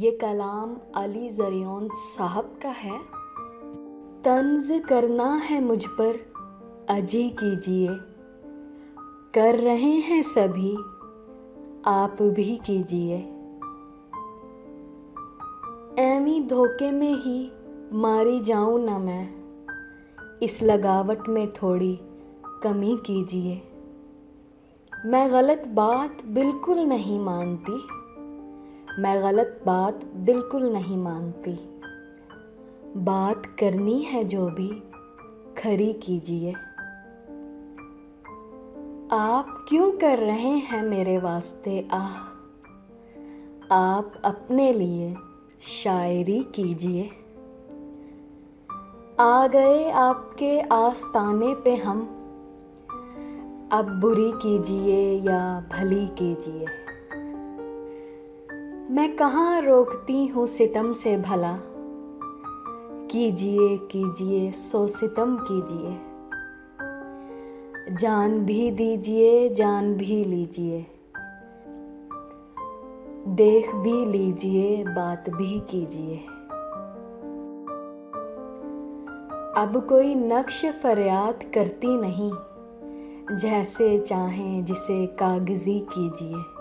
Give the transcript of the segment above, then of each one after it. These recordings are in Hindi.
ये कलाम अली ज़रियोन साहब का है। तंज़ करना है मुझ पर अजी कीजिए, कर रहे हैं सभी आप भी कीजिए। ऐवी धोखे में ही मारी जाऊं न मैं, इस लगावट में थोड़ी कमी कीजिए। मैं गलत बात बिल्कुल नहीं मानती, मैं गलत बात बिल्कुल नहीं मानती। बात करनी है जो भी खरी कीजिए। आप क्यों कर रहे हैं मेरे वास्ते आह, आप अपने लिए शायरी कीजिए। आ गए आपके आस्ताने पे हम, अब बुरी कीजिए या भली कीजिए। मैं कहाँ रोकती हूँ सितम से भला, कीजिए कीजिए सो सितम कीजिए। जान भी दीजिए जान भी लीजिए, देख भी लीजिए बात भी कीजिए। अब कोई नक्श फरियाद करती नहीं, जैसे चाहें जिसे कागजी कीजिए।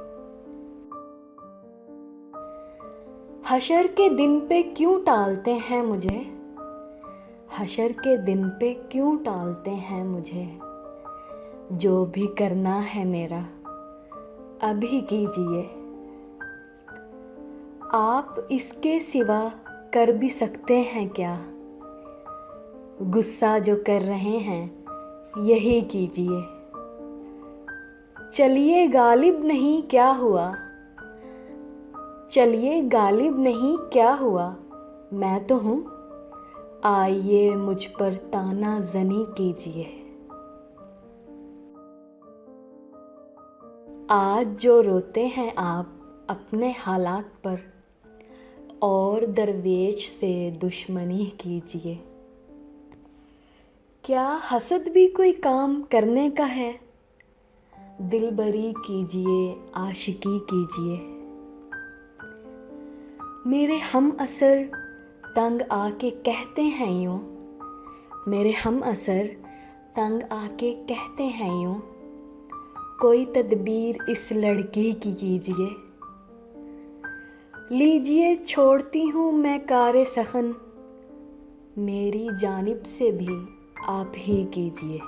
हशर के दिन पे क्यों टालते हैं मुझे, हशर के दिन पे क्यों टालते हैं मुझे। जो भी करना है मेरा अभी कीजिए। आप इसके सिवा कर भी सकते हैं क्या, गुस्सा जो कर रहे हैं यही कीजिए। चलिए गालिब नहीं क्या हुआ, चलिए गालिब नहीं क्या हुआ, मैं तो हूँ। आइए मुझ पर ताना जनी कीजिए। आज जो रोते हैं आप अपने हालात पर, और दरवेश से दुश्मनी कीजिए। क्या हसद भी कोई काम करने का है, दिलबरी कीजिए आशिकी कीजिए। मेरे हम असर तंग आके कहते हैं यूं, मेरे हम असर तंग आके कहते हैं यूं। कोई तदबीर इस लड़की की कीजिए। लीजिए छोड़ती हूँ मैं कारे सखन, मेरी जानिब से भी आप ही कीजिए।